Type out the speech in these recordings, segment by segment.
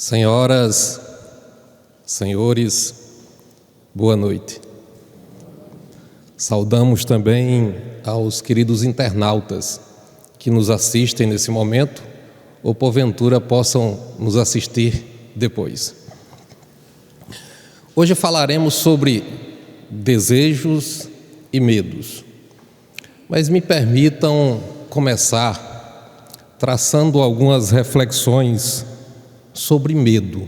Senhoras, senhores, boa noite. Saudamos também aos queridos internautas que nos assistem nesse momento ou porventura possam nos assistir depois. Hoje falaremos sobre desejos e medos, mas me permitam começar traçando algumas reflexões sobre medo,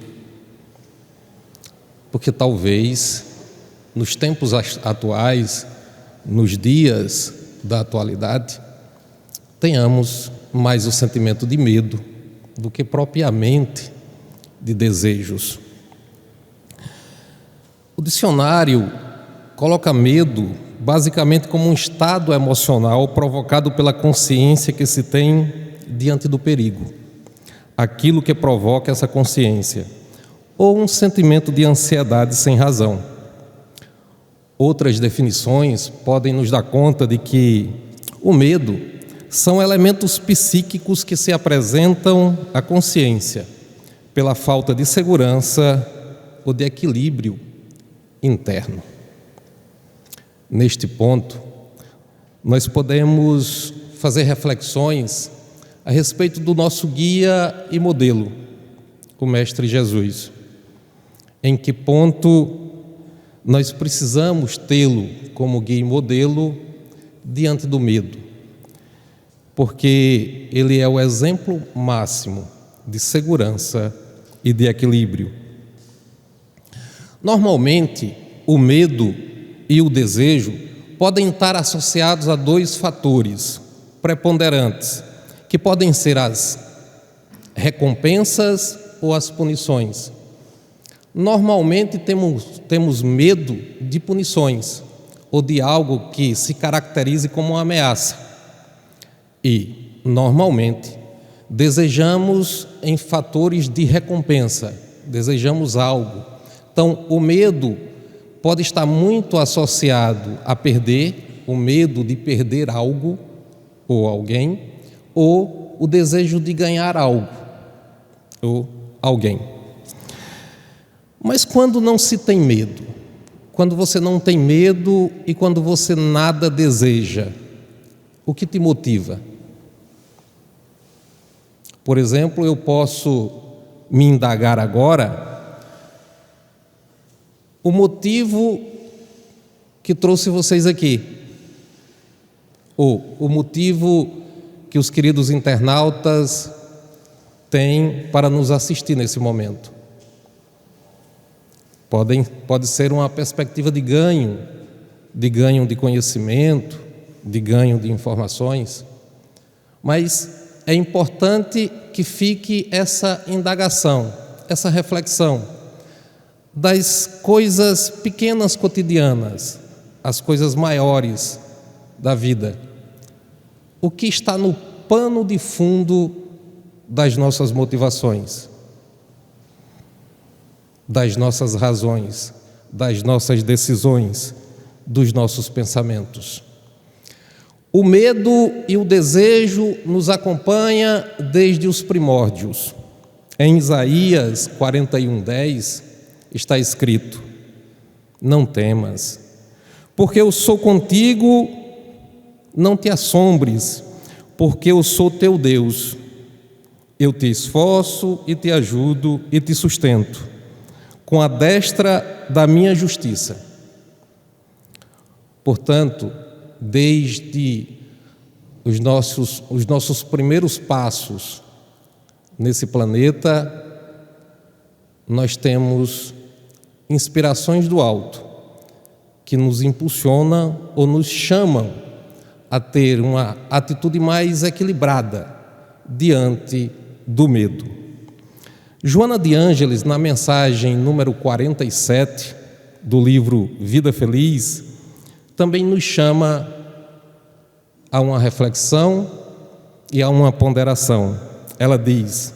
porque talvez nos tempos atuais, nos dias da atualidade, tenhamos mais o sentimento de medo do que propriamente de desejos. O dicionário coloca medo basicamente como um estado emocional provocado pela consciência que se tem diante do perigo, aquilo que provoca essa consciência, ou um sentimento de ansiedade sem razão. Outras definições podem nos dar conta de que o medo são elementos psíquicos que se apresentam à consciência pela falta de segurança ou de equilíbrio interno. Neste ponto, nós podemos fazer reflexões a respeito do nosso guia e modelo, o Mestre Jesus. Em que ponto nós precisamos tê-lo como guia e modelo diante do medo? Porque ele é o exemplo máximo de segurança e de equilíbrio. Normalmente, o medo e o desejo podem estar associados a dois fatores preponderantes, que podem ser as recompensas ou as punições. Normalmente temos medo de punições ou de algo que se caracterize como uma ameaça. E, normalmente, desejamos em fatores de recompensa, desejamos algo. Então, o medo pode estar muito associado a perder, o medo de perder algo ou alguém, ou o desejo de ganhar algo ou alguém. Mas quando não se tem medo, quando você não tem medo e quando você nada deseja, o que te motiva? Por exemplo, eu posso me indagar agora o motivo que trouxe vocês aqui, ou o motivo que os queridos internautas têm para nos assistir nesse momento. Pode ser uma perspectiva de ganho de conhecimento, de ganho de informações, mas é importante que fique essa indagação, essa reflexão das coisas pequenas cotidianas, as coisas maiores da vida. O que está no pano de fundo das nossas motivações, das nossas razões, das nossas decisões, dos nossos pensamentos. O medo e o desejo nos acompanham desde os primórdios. Em Isaías 41:10 está escrito: não temas, porque eu sou contigo, não te assombres, porque eu sou teu Deus. Eu te esforço e te ajudo e te sustento com a destra da minha justiça. Portanto, desde os nossos primeiros passos nesse planeta, nós temos inspirações do alto que nos impulsionam ou nos chamam a ter uma atitude mais equilibrada diante do medo. Joana de Ângeles, na mensagem número 47 do livro Vida Feliz, também nos chama a uma reflexão e a uma ponderação. Ela diz: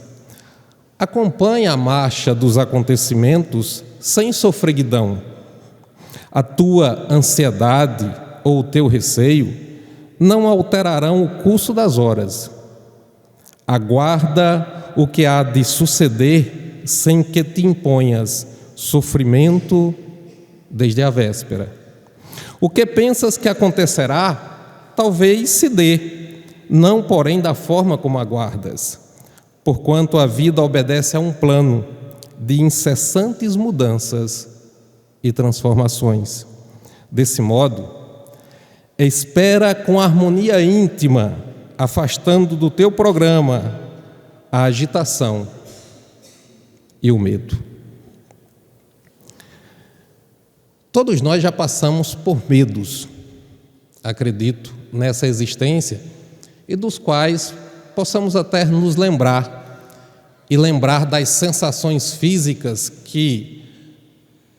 acompanha a marcha dos acontecimentos sem sofreguidão. A tua ansiedade ou o teu receio não alterarão o curso das horas. Aguarda o que há de suceder sem que te imponhas sofrimento desde a véspera. O que pensas que acontecerá, talvez se dê, não porém da forma como aguardas, porquanto a vida obedece a um plano de incessantes mudanças e transformações. Desse modo, espera com harmonia íntima, afastando do teu programa a agitação e o medo. Todos nós já passamos por medos, acredito, nessa existência, e dos quais possamos até nos lembrar, e lembrar das sensações físicas que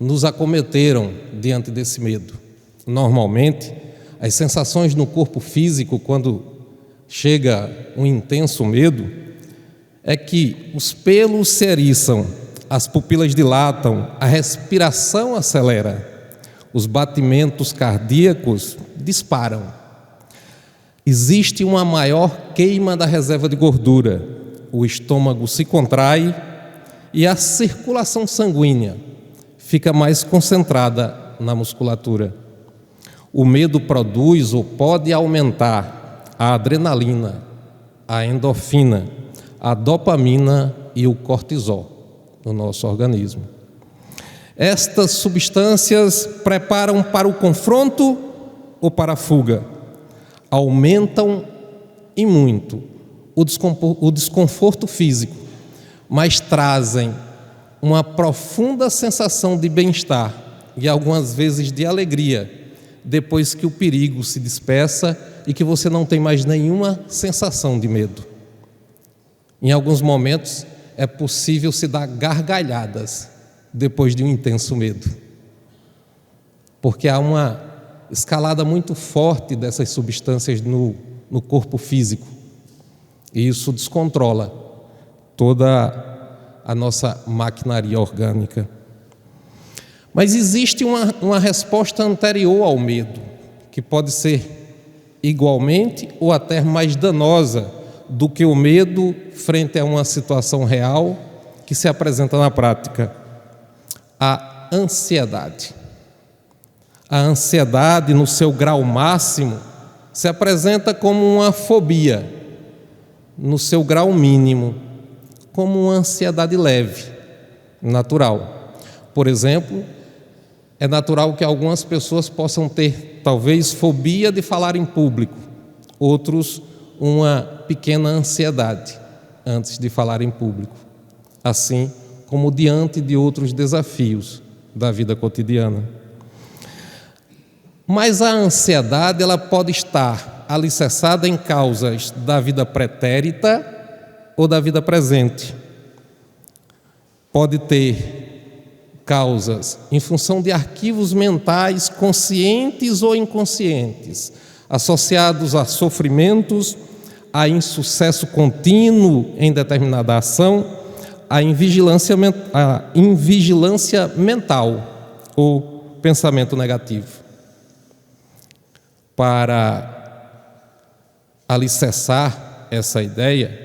nos acometeram diante desse medo. Normalmente, as sensações no corpo físico, quando chega um intenso medo, é que os pelos se eriçam, as pupilas dilatam, a respiração acelera, os batimentos cardíacos disparam. Existe uma maior queima da reserva de gordura, o estômago se contrai e a circulação sanguínea fica mais concentrada na musculatura. O medo produz ou pode aumentar a adrenalina, a endorfina, a dopamina e o cortisol no nosso organismo. Estas substâncias preparam para o confronto ou para a fuga, aumentam e muito o desconforto físico, mas trazem uma profunda sensação de bem-estar e algumas vezes de alegria, depois que o perigo se dispersa e que você não tem mais nenhuma sensação de medo. Em alguns momentos é possível se dar gargalhadas depois de um intenso medo, porque há uma escalada muito forte dessas substâncias no corpo físico, e isso descontrola toda a nossa maquinaria orgânica. Mas existe uma resposta anterior ao medo, que pode ser igualmente ou até mais danosa do que o medo frente a uma situação real que se apresenta na prática: a ansiedade. A ansiedade, no seu grau máximo, se apresenta como uma fobia, no seu grau mínimo, como uma ansiedade leve, natural. Por exemplo, é natural que algumas pessoas possam ter, talvez, fobia de falar em público, outros, uma pequena ansiedade antes de falar em público, assim como diante de outros desafios da vida cotidiana. Mas a ansiedade, ela pode estar alicerçada em causas da vida pretérita ou da vida presente. Pode ter causas em função de arquivos mentais conscientes ou inconscientes, associados a sofrimentos, a insucesso contínuo em determinada ação, a invigilância mental ou pensamento negativo. Para alicerçar essa ideia,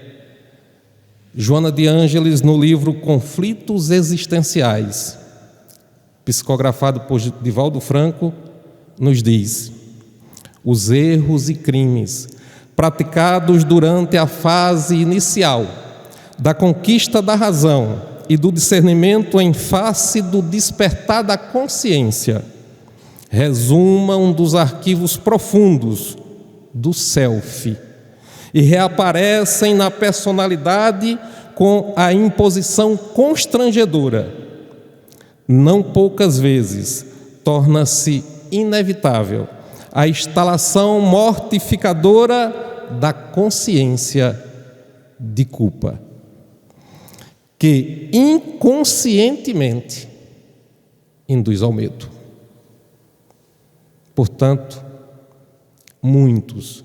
Joana de Ângeles, no livro Conflitos Existenciais, psicografado por Divaldo Franco, nos diz: os erros e crimes praticados durante a fase inicial da conquista da razão e do discernimento em face do despertar da consciência resumam dos arquivos profundos do self e reaparecem na personalidade com a imposição constrangedora. Não poucas vezes torna-se inevitável a instalação mortificadora da consciência de culpa, que inconscientemente induz ao medo. Portanto, muitos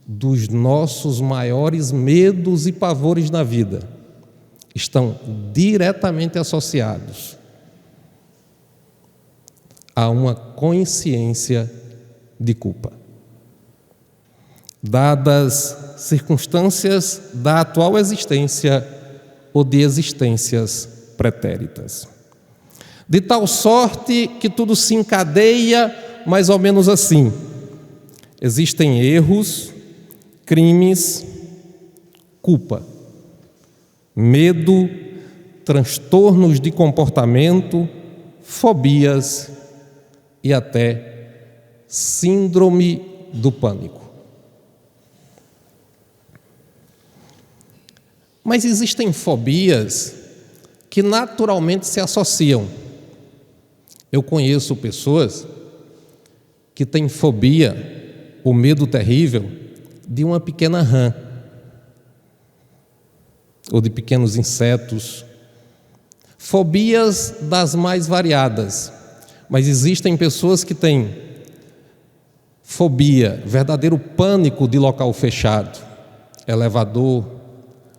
dos nossos maiores medos e pavores na vida estão diretamente associados a uma consciência de culpa. Dadas circunstâncias da atual existência ou de existências pretéritas. De tal sorte que tudo se encadeia mais ou menos assim. Existem erros, crimes, culpa, medo, transtornos de comportamento, fobias e até síndrome do pânico. Mas existem fobias que naturalmente se associam. Eu conheço pessoas que têm fobia, o medo terrível, de uma pequena rã, ou de pequenos insetos. Fobias das mais variadas. Mas existem pessoas que têm fobia, verdadeiro pânico de local fechado, elevador,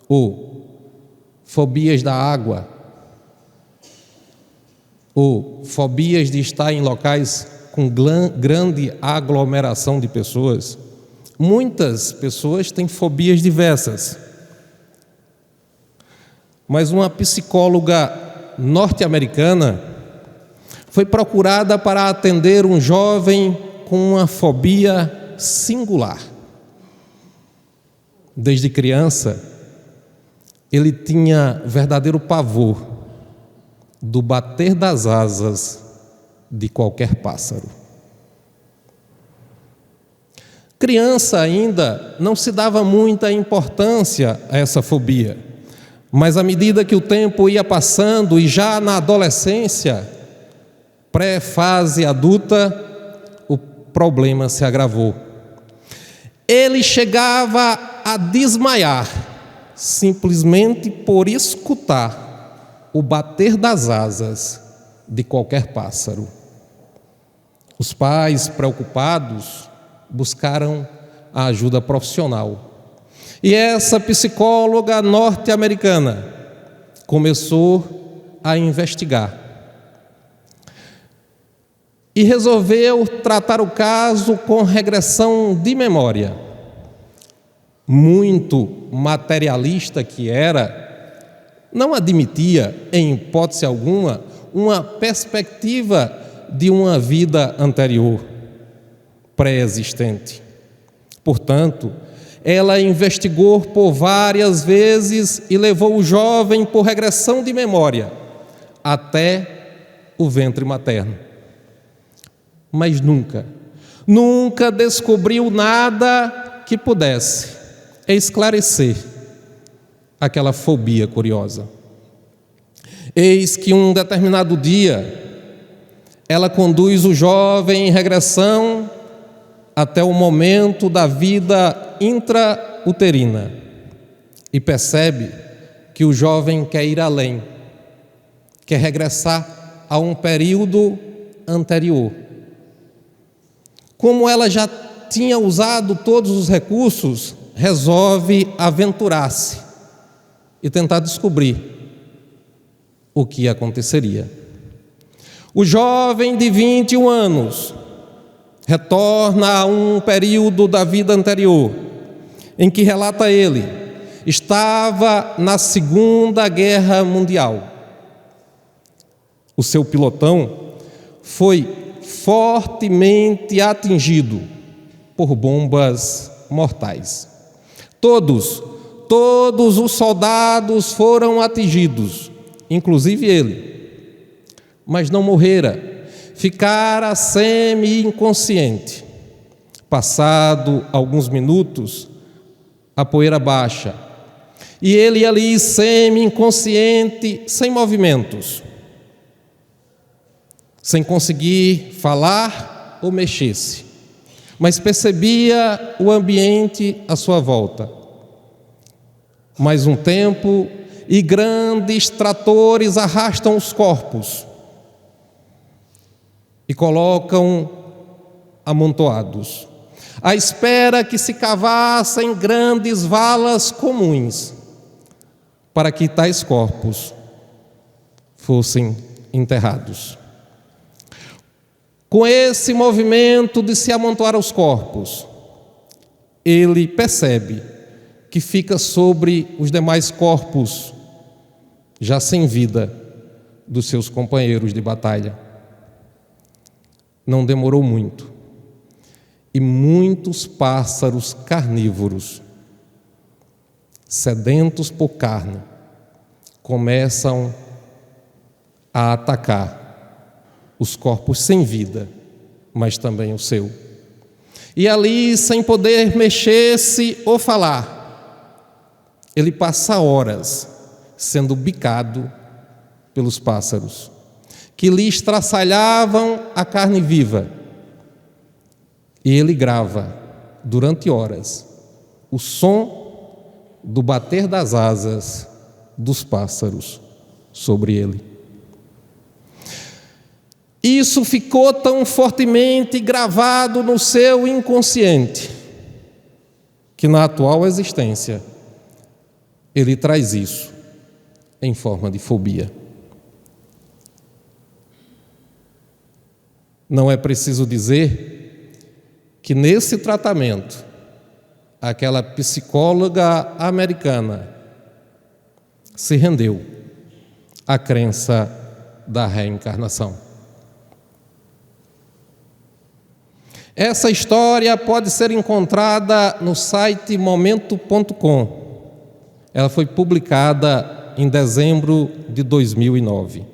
ou fobias da água, ou fobias de estar em locais com grande aglomeração de pessoas. Muitas pessoas têm fobias diversas. Mas uma psicóloga norte-americana foi procurada para atender um jovem com uma fobia singular. Desde criança, ele tinha verdadeiro pavor do bater das asas de qualquer pássaro. Criança ainda não se dava muita importância a essa fobia, mas à medida que o tempo ia passando e já na adolescência, pré-fase adulta, o problema se agravou. Ele chegava a desmaiar, simplesmente por escutar o bater das asas de qualquer pássaro. Os pais, preocupados, buscaram a ajuda profissional. E essa psicóloga norte-americana começou a investigar e resolveu tratar o caso com regressão de memória. Muito materialista que era, não admitia, em hipótese alguma, uma perspectiva de uma vida anterior, pré-existente. Portanto, ela investigou por várias vezes e levou o jovem por regressão de memória até o ventre materno. Mas nunca descobriu nada que pudesse esclarecer aquela fobia curiosa. Eis que um determinado dia, ela conduz o jovem em regressão até o momento da vida intrauterina e percebe que o jovem quer ir além, quer regressar a um período anterior. Como ela já tinha usado todos os recursos, resolve aventurar-se e tentar descobrir o que aconteceria. O jovem de 21 anos retorna a um período da vida anterior, em que, relata ele, estava na Segunda Guerra Mundial. O seu pilotão foi fortemente atingido por bombas mortais. Todos os soldados foram atingidos, inclusive ele, mas não morrera, ficara semi-inconsciente. Passado alguns minutos, a poeira baixa, e ele ali semi-inconsciente, sem movimentos, sem conseguir falar ou mexer-se, mas percebia o ambiente à sua volta. Mais um tempo, e grandes tratores arrastam os corpos e colocam amontoados, à espera que se cavassem grandes valas comuns, para que tais corpos fossem enterrados. Com esse movimento de se amontoar os corpos, ele percebe que fica sobre os demais corpos, já sem vida, dos seus companheiros de batalha. Não demorou muito, e muitos pássaros carnívoros, sedentos por carne, começam a atacar os corpos sem vida, mas também o seu. E ali, sem poder mexer-se ou falar, ele passa horas sendo bicado pelos pássaros, que lhe estraçalhavam a carne viva. E ele grava, durante horas, o som do bater das asas dos pássaros sobre ele. Isso ficou tão fortemente gravado no seu inconsciente, que na atual existência ele traz isso em forma de fobia. Não é preciso dizer que nesse tratamento, aquela psicóloga americana se rendeu à crença da reencarnação. Essa história pode ser encontrada no site momento.com. Ela foi publicada em dezembro de 2009.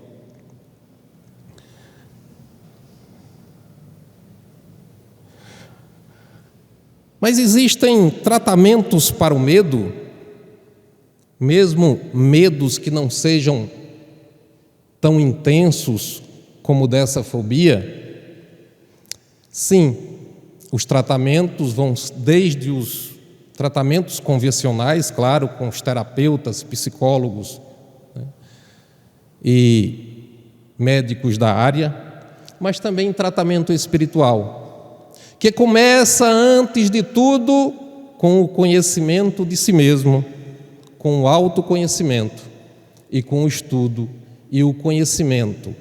Mas existem tratamentos para o medo, mesmo medos que não sejam tão intensos como dessa fobia? Sim, os tratamentos vão desde os tratamentos convencionais, claro, com os terapeutas, psicólogos, né, e médicos da área, mas também tratamento espiritual, que começa, antes de tudo, com o conhecimento de si mesmo, com o autoconhecimento e com o estudo e o conhecimento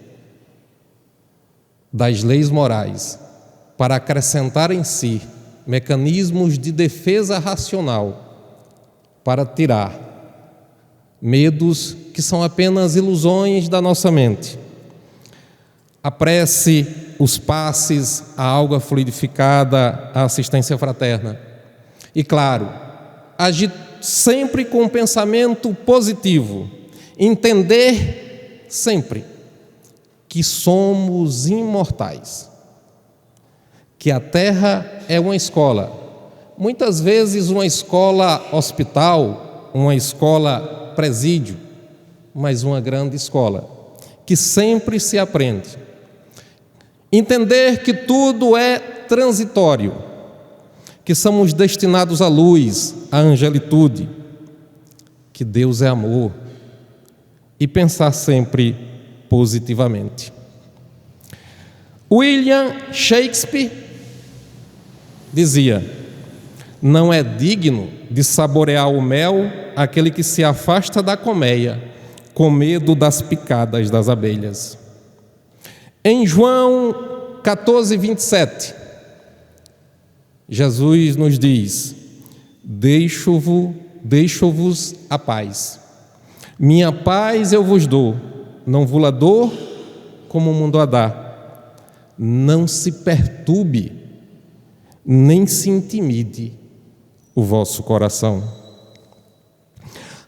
das leis morais, para acrescentar em si mecanismos de defesa racional, para tirar medos que são apenas ilusões da nossa mente. A prece, os passes, a água fluidificada, a assistência fraterna. E claro, agir sempre com um pensamento positivo, entender sempre que somos imortais, que a Terra é uma escola, muitas vezes uma escola hospital, uma escola presídio, mas uma grande escola, que sempre se aprende. Entender que tudo é transitório, que somos destinados à luz, à angelitude, que Deus é amor, e pensar sempre positivamente. William Shakespeare dizia: não é digno de saborear o mel aquele que se afasta da colmeia com medo das picadas das abelhas. Em João 14:27, Jesus nos diz: deixo-vos a paz. Minha paz eu vos dou, não vou-la dou como o mundo a dá. Não se perturbe, nem se intimide o vosso coração.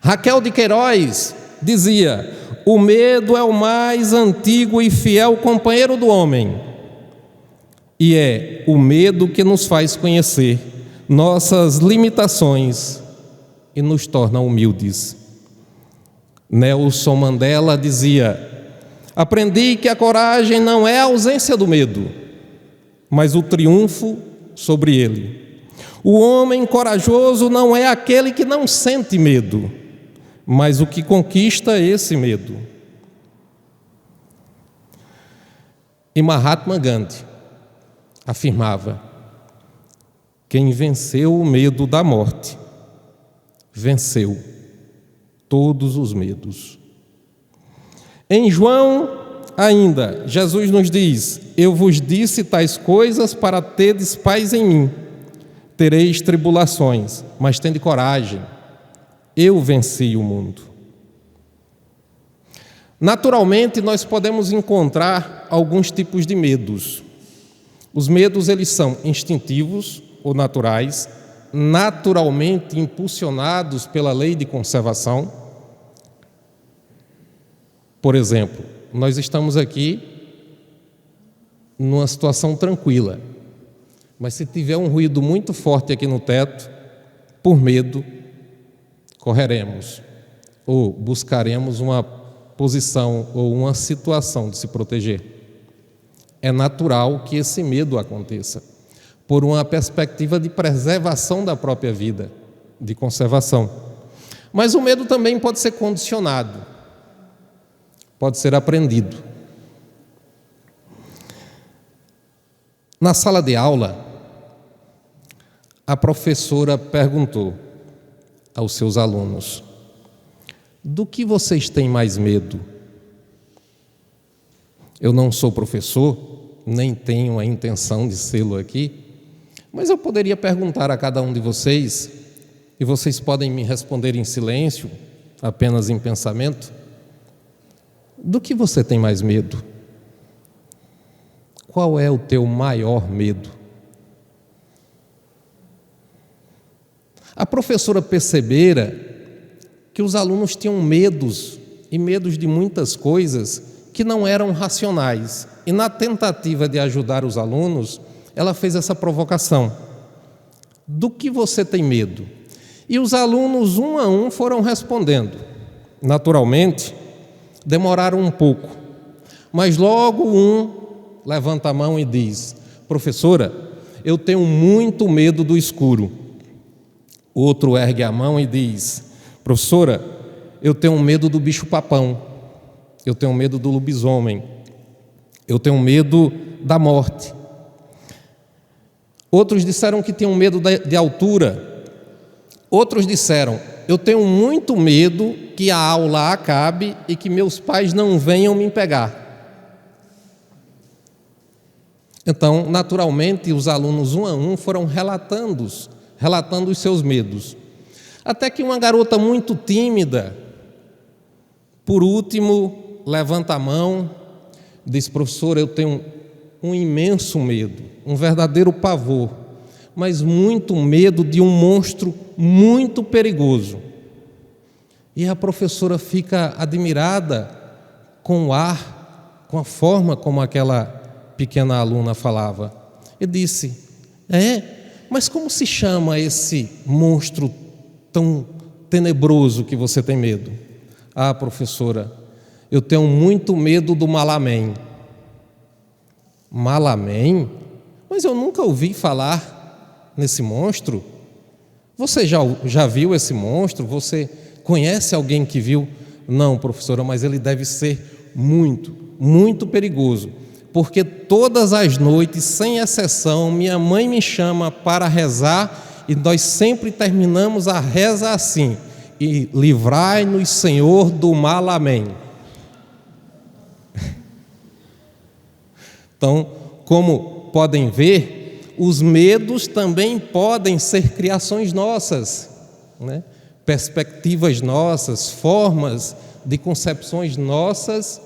Raquel de Queiroz dizia: o medo é o mais antigo e fiel companheiro do homem, e é o medo que nos faz conhecer nossas limitações e nos torna humildes. Nelson Mandela dizia: aprendi que a coragem não é a ausência do medo, mas o triunfo sobre ele. O homem corajoso não é aquele que não sente medo, mas o que conquista esse medo. E Mahatma Gandhi afirmava: quem venceu o medo da morte, venceu todos os medos. Em João, ainda, Jesus nos diz: eu vos disse tais coisas para terdes paz em mim. Tereis tribulações, mas tende coragem. Eu venci o mundo. Naturalmente, nós podemos encontrar alguns tipos de medos. Os medos, eles são instintivos ou naturais, naturalmente impulsionados pela lei de conservação. Por exemplo, nós estamos aqui numa situação tranquila, mas se tiver um ruído muito forte aqui no teto, por medo, correremos ou buscaremos uma posição ou uma situação de se proteger. É natural que esse medo aconteça, por uma perspectiva de preservação da própria vida, de conservação. Mas o medo também pode ser condicionado, pode ser aprendido. Na sala de aula, a professora perguntou aos seus alunos: do que vocês têm mais medo? Eu não sou professor, nem tenho a intenção de sê-lo aqui, mas eu poderia perguntar a cada um de vocês, e vocês podem me responder em silêncio, apenas em pensamento: do que você tem mais medo? Qual é o teu maior medo? A professora percebera que os alunos tinham medos, e medos de muitas coisas que não eram racionais. E na tentativa de ajudar os alunos, ela fez essa provocação: do que você tem medo? E os alunos, um a um, foram respondendo. Naturalmente, demoraram um pouco, mas logo um levanta a mão e diz: professora, eu tenho muito medo do escuro. Outro ergue a mão e diz: professora, eu tenho medo do bicho-papão, eu tenho medo do lobisomem, eu tenho medo da morte. Outros disseram que tinham medo de altura. Outros disseram: eu tenho muito medo que a aula acabe e que meus pais não venham me pegar. Então, naturalmente, os alunos, um a um, foram relatando os seus medos. Até que uma garota muito tímida, por último, levanta a mão, diz: professor, eu tenho um imenso medo, um verdadeiro pavor, mas muito medo de um monstro muito perigoso. E a professora fica admirada com o ar, com a forma como aquela pequena aluna falava, e disse: mas como se chama esse monstro tão tenebroso que você tem medo? Ah, professora, eu tenho muito medo do Malamém. Malamém? Mas eu nunca ouvi falar nesse monstro. Você já viu esse monstro? Você conhece alguém que viu? Não, professora, mas ele deve ser muito, muito perigoso, porque todas as noites, sem exceção, minha mãe me chama para rezar e nós sempre terminamos a reza assim: e livrai-nos, Senhor, do Malamém. Então, como podem ver, os medos também podem ser criações nossas, né? Perspectivas nossas, formas de concepções nossas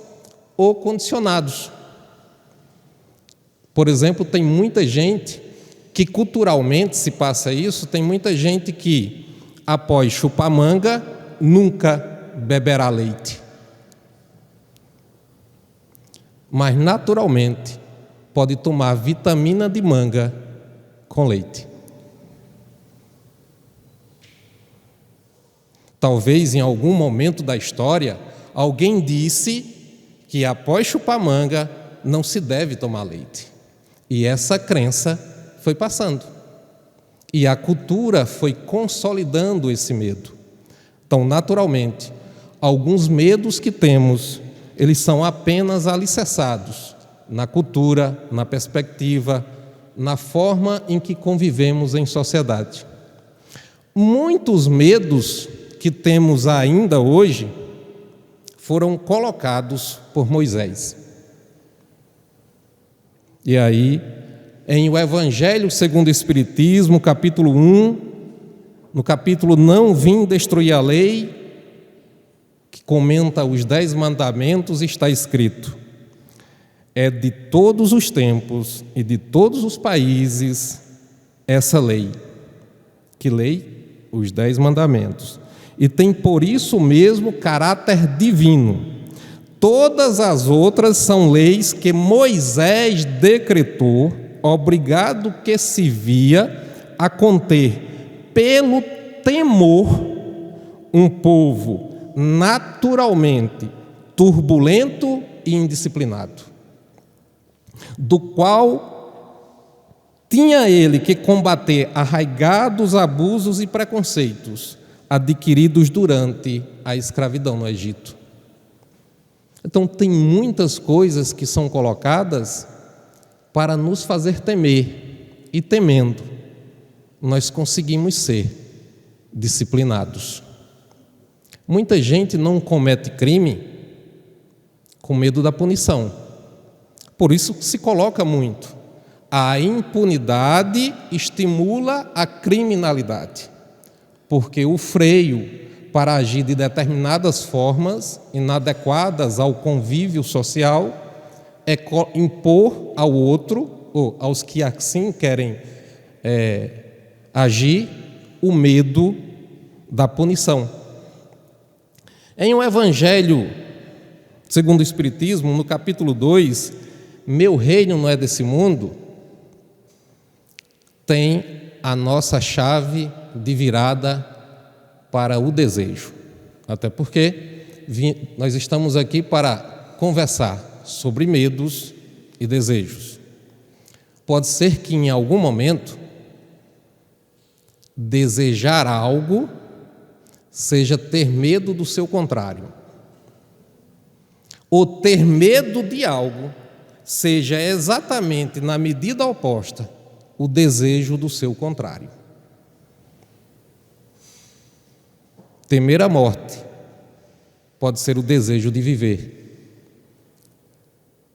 ou condicionados. Por exemplo, tem muita gente que culturalmente se passa isso, tem muita gente que, após chupar manga, nunca beberá leite. Mas, naturalmente, pode tomar vitamina de manga com leite. Talvez em algum momento da história, alguém disse que após chupar manga não se deve tomar leite. E essa crença foi passando. E a cultura foi consolidando esse medo. Então, naturalmente, alguns medos que temos, eles são apenas alicerçados na cultura, na perspectiva, na forma em que convivemos em sociedade. Muitos medos que temos ainda hoje foram colocados por Moisés. E aí, em o Evangelho segundo o Espiritismo, capítulo 1, no capítulo Não Vim Destruir a Lei, que comenta os 10 mandamentos, está escrito: é de todos os tempos e de todos os países essa lei. Que lei? Os 10 mandamentos. E tem por isso mesmo caráter divino. Todas as outras são leis que Moisés decretou, obrigado que se via a conter pelo temor um povo naturalmente turbulento e indisciplinado, do qual tinha ele que combater arraigados abusos e preconceitos adquiridos durante a escravidão no Egito. Então, tem muitas coisas que são colocadas para nos fazer temer, e temendo, nós conseguimos ser disciplinados. Muita gente não comete crime com medo da punição. Por isso se coloca muito: a impunidade estimula a criminalidade, porque o freio para agir de determinadas formas inadequadas ao convívio social é impor ao outro, ou aos que assim querem agir, o medo da punição. Em o Evangelho segundo o Espiritismo, no capítulo 2, Meu reino não é desse mundo, tem a nossa chave de virada para o desejo. Até porque nós estamos aqui para conversar sobre medos e desejos. Pode ser que em algum momento desejar algo seja ter medo do seu contrário, ou ter medo de algo seja exatamente na medida oposta o desejo do seu contrário. Temer a morte pode ser o desejo de viver.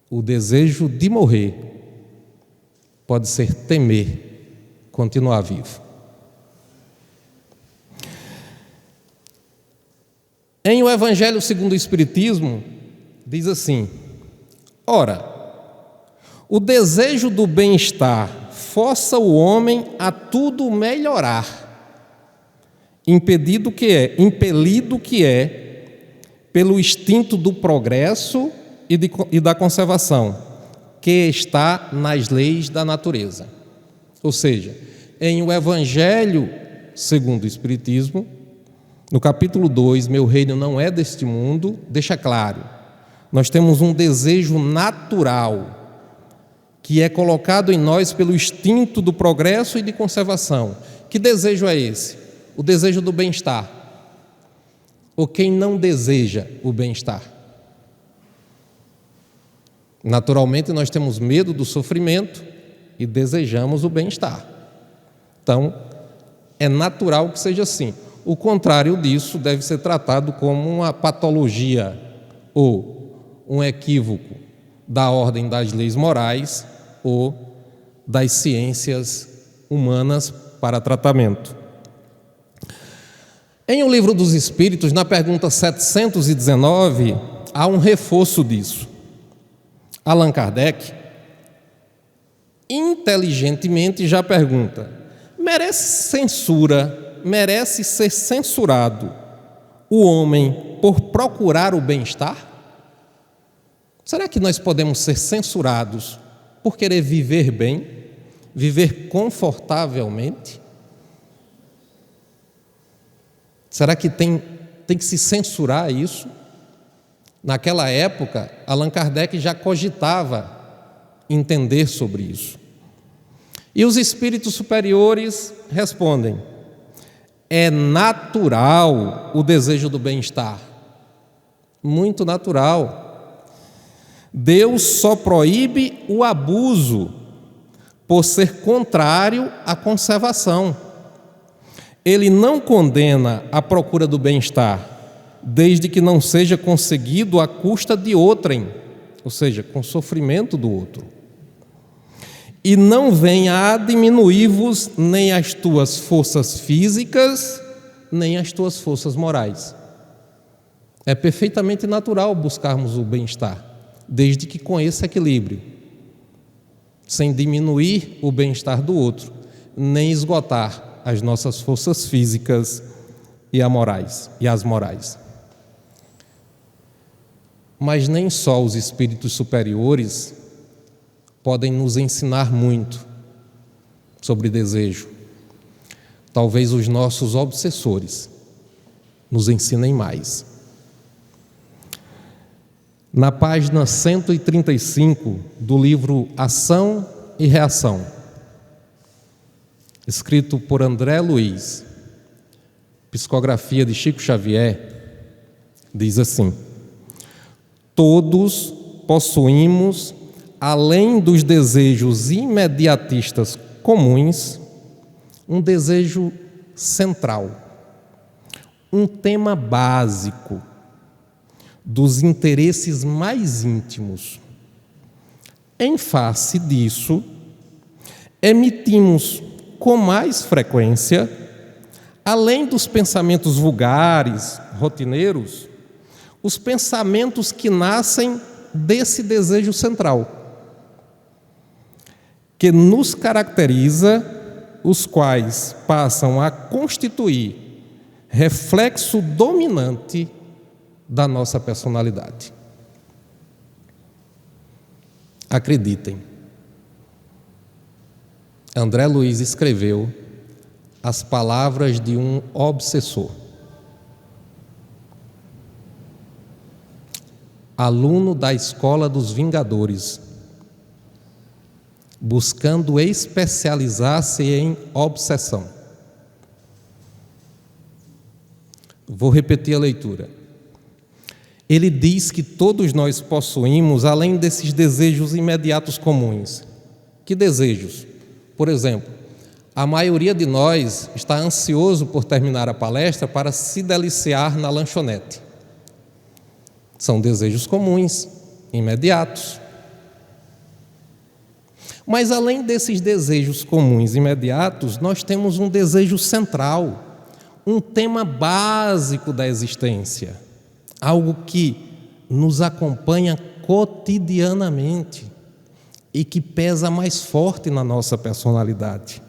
O desejo de morrer pode ser temer continuar vivo. Em o Evangelho segundo o Espiritismo, diz assim: ora, o desejo do bem-estar força o homem a tudo melhorar, impelido que é pelo instinto do progresso e da conservação, que está nas leis da natureza. Ou seja, em o Evangelho segundo o Espiritismo, no capítulo 2, Meu reino não é deste mundo, deixa claro, nós temos um desejo natural que é colocado em nós pelo instinto do progresso e de conservação. Que desejo é esse? O desejo do bem-estar. Ou quem não deseja o bem-estar? Naturalmente, nós temos medo do sofrimento e desejamos o bem-estar. Então, é natural que seja assim. O contrário disso deve ser tratado como uma patologia ou um equívoco da ordem das leis morais ou das ciências humanas para tratamento. Em O Livro dos Espíritos, na pergunta 719, há um reforço disso. Allan Kardec, inteligentemente, já pergunta: merece ser censurado o homem por procurar o bem-estar? Será que nós podemos ser censurados por querer viver bem, viver confortavelmente? Será que tem que se censurar isso? Naquela época, Allan Kardec já cogitava entender sobre isso. E os espíritos superiores respondem: é natural o desejo do bem-estar, muito natural. Deus só proíbe o abuso por ser contrário à conservação. Ele não condena a procura do bem-estar, desde que não seja conseguido à custa de outrem, ou seja, com sofrimento do outro. E não venha a diminuir-vos nem as tuas forças físicas, nem as tuas forças morais. É perfeitamente natural buscarmos o bem-estar, desde que com esse equilíbrio, sem diminuir o bem-estar do outro, nem esgotar as nossas forças físicas e as morais. Mas nem só os espíritos superiores podem nos ensinar muito sobre desejo. Talvez os nossos obsessores nos ensinem mais. Na página 135 do livro Ação e Reação, escrito por André Luiz, psicografia de Chico Xavier, diz assim: todos possuímos, além dos desejos imediatistas comuns, um desejo central, um tema básico dos interesses mais íntimos. Em face disso, emitimos com mais frequência, além dos pensamentos vulgares, rotineiros, os pensamentos que nascem desse desejo central, que nos caracteriza, os quais passam a constituir reflexo dominante da nossa personalidade. Acreditem, André Luiz escreveu as palavras de um obsessor, aluno da Escola dos Vingadores, buscando especializar-se em obsessão. Vou repetir a leitura. Ele diz que todos nós possuímos, além desses desejos imediatos comuns. Que desejos? Por exemplo, a maioria de nós está ansioso por terminar a palestra para se deliciar na lanchonete. São desejos comuns, imediatos. Mas além desses desejos comuns imediatos, nós temos um desejo central, um tema básico da existência, algo que nos acompanha cotidianamente e que pesa mais forte na nossa personalidade.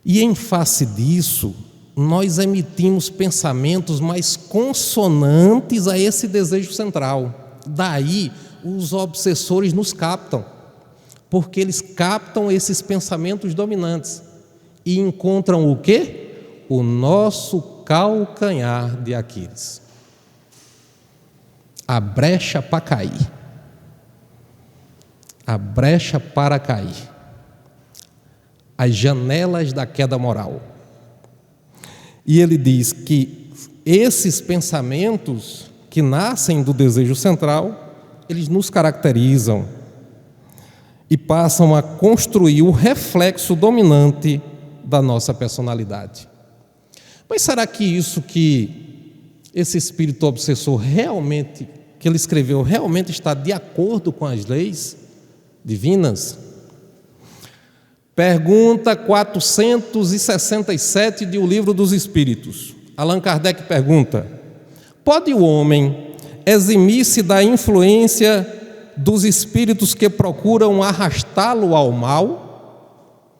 E em face disso, nós emitimos pensamentos mais consonantes a esse desejo central. Daí, os obsessores nos captam, porque eles captam esses pensamentos dominantes e encontram o quê? O nosso calcanhar de Aquiles. A brecha para cair. A brecha para cair. As janelas da queda moral. E ele diz que esses pensamentos que nascem do desejo central, eles nos caracterizam e passam a construir o reflexo dominante da nossa personalidade. Mas será que isso que esse espírito obsessor realmente, que ele escreveu, realmente está de acordo com as leis divinas? Pergunta 467 de O Livro dos Espíritos. Allan Kardec pergunta: pode o homem eximir-se da influência dos espíritos que procuram arrastá-lo ao mal?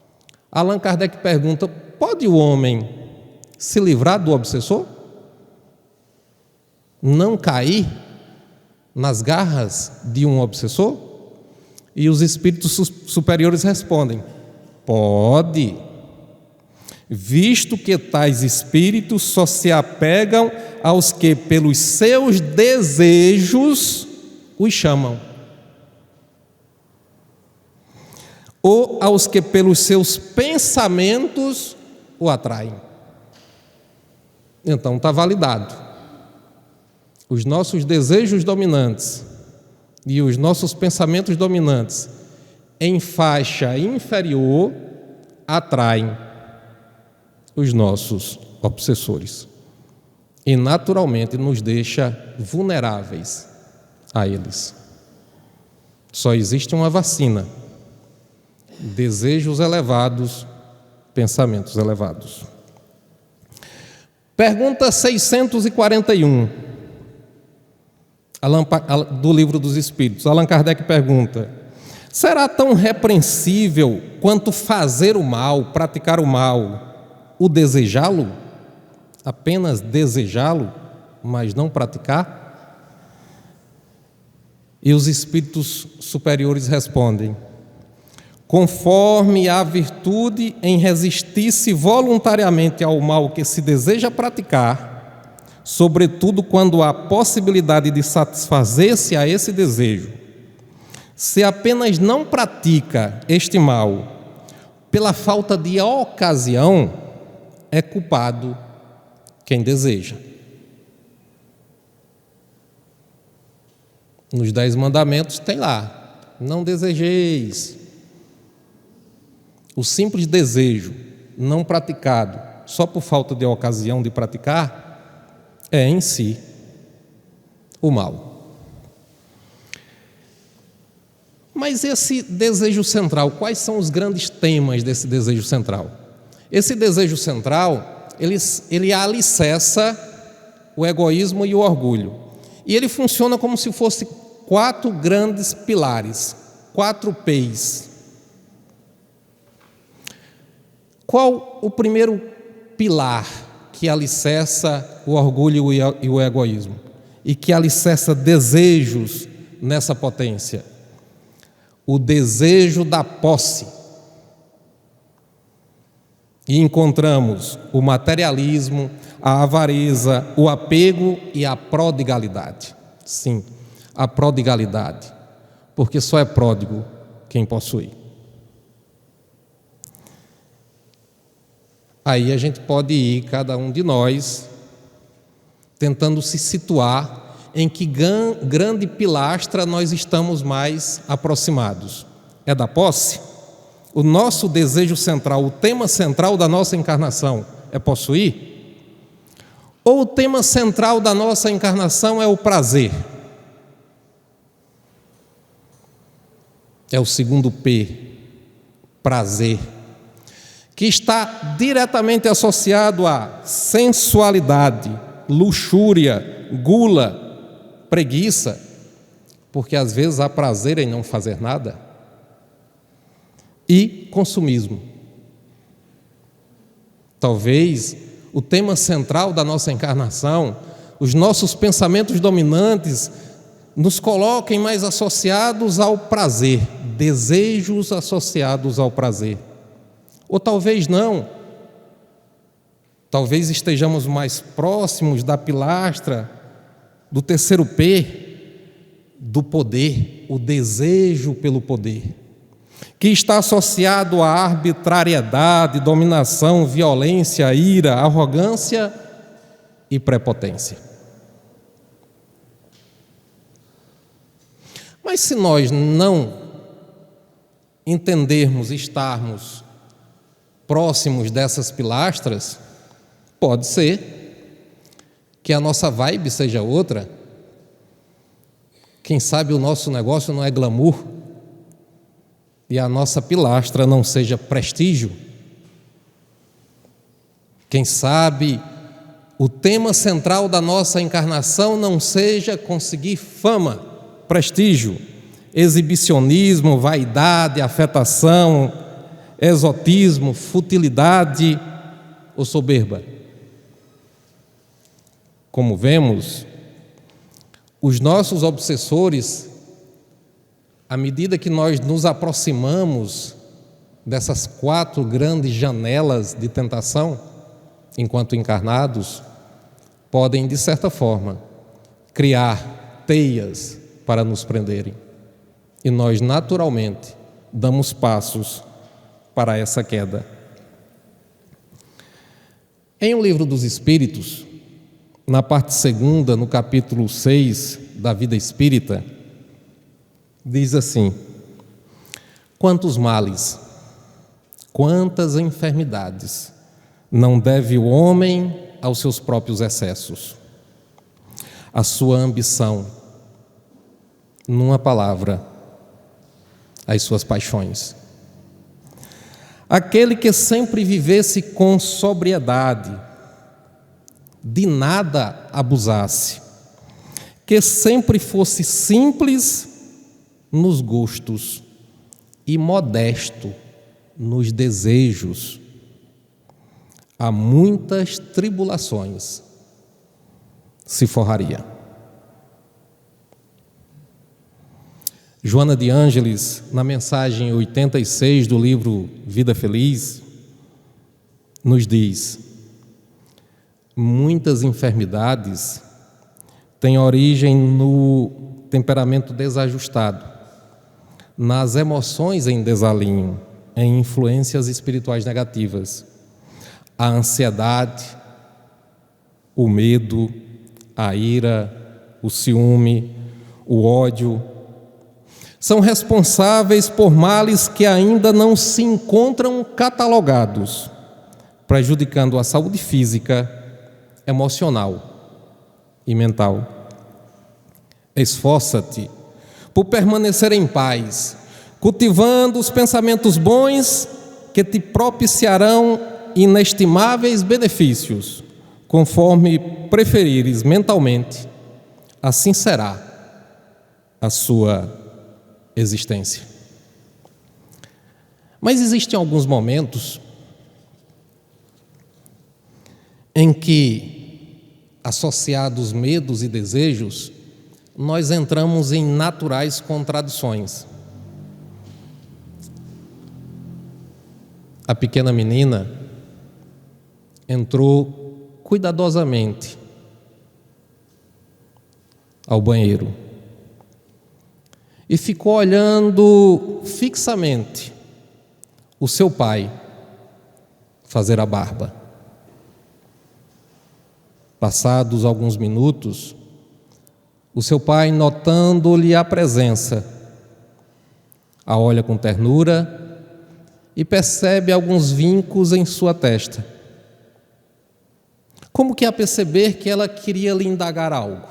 Allan Kardec pergunta: pode o homem se livrar do obsessor? Não cair nas garras de um obsessor? E os espíritos superiores respondem: pode, visto que tais espíritos só se apegam aos que pelos seus desejos os chamam, ou aos que pelos seus pensamentos o atraem. Então está validado. Os nossos desejos dominantes e os nossos pensamentos dominantes em faixa inferior atraem os nossos obsessores e naturalmente nos deixa vulneráveis a eles. Só existe uma vacina: desejos elevados, pensamentos elevados. Pergunta 641. do Livro dos Espíritos. Allan Kardec pergunta: será tão repreensível quanto fazer o mal, praticar o mal, o desejá-lo? Apenas desejá-lo, mas não praticar? E os espíritos superiores respondem: conforme a virtude em resistir-se voluntariamente ao mal que se deseja praticar, sobretudo quando há possibilidade de satisfazer-se a esse desejo, se apenas não pratica este mal pela falta de ocasião, é culpado quem deseja. Nos 10 mandamentos tem lá: não desejeis. O simples desejo não praticado só por falta de ocasião de praticar é em si o mal. Mas esse desejo central, quais são os grandes temas desse desejo central? Esse desejo central, ele alicerça o egoísmo e o orgulho. E ele funciona como se fosse 4 grandes pilares, 4 P's. Qual o primeiro pilar que alicerça o orgulho e o egoísmo? E que alicerça desejos nessa potência? O desejo da posse. E encontramos o materialismo, a avareza, o apego e a prodigalidade. Sim, a prodigalidade, porque só é pródigo quem possui. Aí a gente pode ir, cada um de nós, tentando se situar em que grande pilastra nós estamos mais aproximados. É da posse? O nosso desejo central, o tema central da nossa encarnação é possuir? Ou o tema central da nossa encarnação é o prazer? É o segundo P, prazer, que está diretamente associado à sensualidade, luxúria, gula, preguiça, porque às vezes há prazer em não fazer nada, e consumismo. Talvez o tema central da nossa encarnação, os nossos pensamentos dominantes, nos coloquem mais associados ao prazer, desejos associados ao prazer. Ou talvez não. Talvez estejamos mais próximos da pilastra do terceiro P, do poder, o desejo pelo poder, que está associado à arbitrariedade, dominação, violência, ira, arrogância e prepotência. Mas se nós não entendermos, estarmos próximos dessas pilastras, pode ser que a nossa vibe seja outra. Quem sabe o nosso negócio não é glamour e a nossa pilastra não seja prestígio. Quem sabe o tema central da nossa encarnação não seja conseguir fama, prestígio, exibicionismo, vaidade, afetação, exotismo, futilidade ou soberba. Como vemos, os nossos obsessores, à medida que nós nos aproximamos dessas 4 grandes janelas de tentação, enquanto encarnados, podem, de certa forma, criar teias para nos prenderem. E nós, naturalmente, damos passos para essa queda. Em O Livro dos Espíritos, na parte 2ª, no capítulo 6 da vida espírita, diz assim: quantos males, quantas enfermidades não deve o homem aos seus próprios excessos, a sua ambição, numa palavra, as suas paixões. Aquele que sempre vivesse com sobriedade, de nada abusasse, que sempre fosse simples nos gostos e modesto nos desejos, a muitas tribulações se forraria. Joana de Ângeles, na mensagem 86 do livro Vida Feliz, nos diz: muitas enfermidades têm origem no temperamento desajustado, nas emoções em desalinho, em influências espirituais negativas. A ansiedade, o medo, a ira, o ciúme, o ódio, são responsáveis por males que ainda não se encontram catalogados, prejudicando a saúde física, emocional e mental. Esforça-te por permanecer em paz, cultivando os pensamentos bons que te propiciarão inestimáveis benefícios, conforme preferires mentalmente, assim será a sua existência. Mas existem alguns momentos em que, associados medos e desejos, nós entramos em naturais contradições. A pequena menina entrou cuidadosamente ao banheiro e ficou olhando fixamente o seu pai fazer a barba. Passados alguns minutos, o seu pai, notando-lhe a presença, a olha com ternura e percebe alguns vincos em sua testa. Como que a perceber que ela queria lhe indagar algo.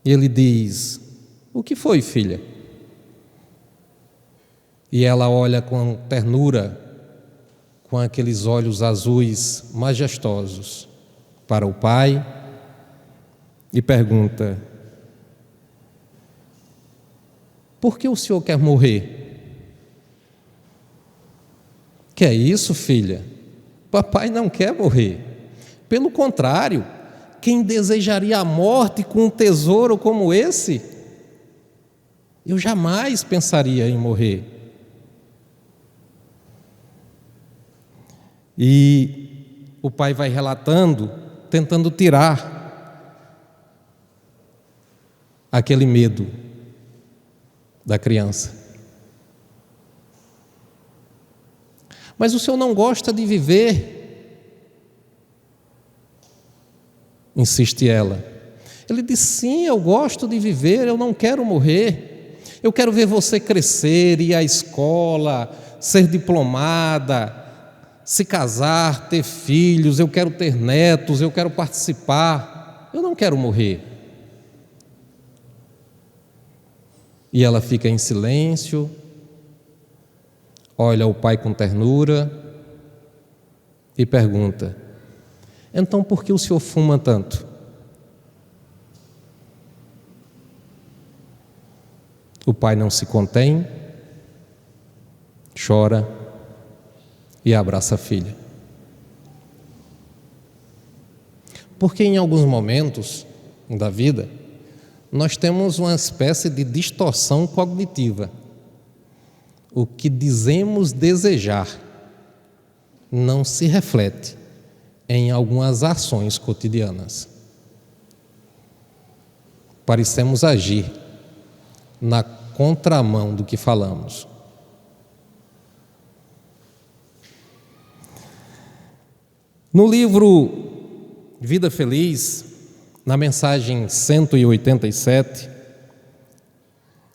E ele diz: o que foi, filha? E ela olha com ternura, com aqueles olhos azuis majestosos, para o pai e pergunta: por que o senhor quer morrer? Que é isso, filha? Papai não quer morrer. Pelo contrário, quem desejaria a morte com um tesouro como esse? Eu jamais pensaria em morrer. E o pai vai relatando, tentando tirar aquele medo da criança. Mas o senhor não gosta de viver? Insiste ela. Ele diz: sim, eu gosto de viver, eu não quero morrer. Eu quero ver você crescer, ir à escola, ser diplomada, se casar, ter filhos, eu quero ter netos, eu quero participar. Eu não quero morrer. E ela fica em silêncio, olha o pai com ternura e pergunta: então por que o senhor fuma tanto? O pai não se contém, chora e abraça a filha. Porque em alguns momentos da vida, nós temos uma espécie de distorção cognitiva. O que dizemos desejar não se reflete em algumas ações cotidianas. Parecemos agir na contramão do que falamos. No livro Vida Feliz, na mensagem 187,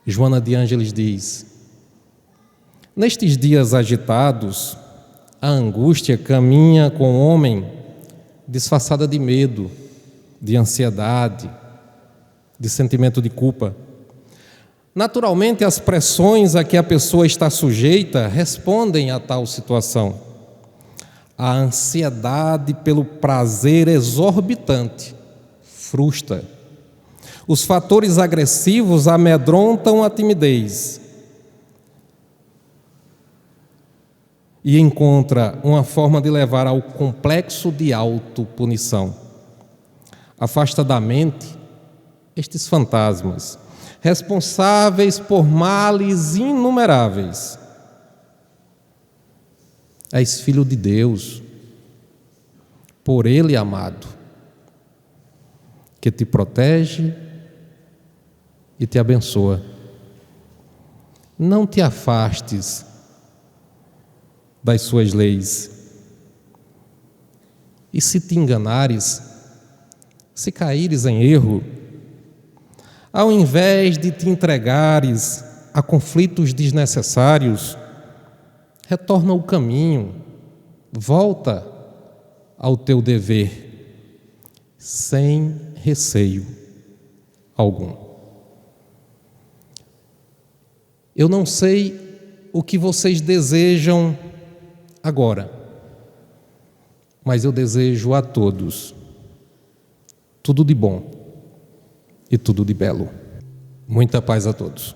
Joana de Ângeles diz: nestes dias agitados, a angústia caminha com o homem disfarçada de medo, de ansiedade, de sentimento de culpa. Naturalmente, as pressões a que a pessoa está sujeita respondem a tal situação. A ansiedade pelo prazer exorbitante frustra, Os fatores agressivos amedrontam a timidez e encontra uma forma de levar ao complexo de autopunição. Afasta da mente estes fantasmas, responsáveis por males inumeráveis. És filho de Deus, por Ele amado, que te protege e te abençoa. Não te afastes das suas leis. E se te enganares, se caíres em erro, ao invés de te entregares a conflitos desnecessários, retorna ao caminho, volta ao teu dever, sem receio algum. Eu não sei o que vocês desejam agora, mas eu desejo a todos tudo de bom e tudo de belo. Muita paz a todos.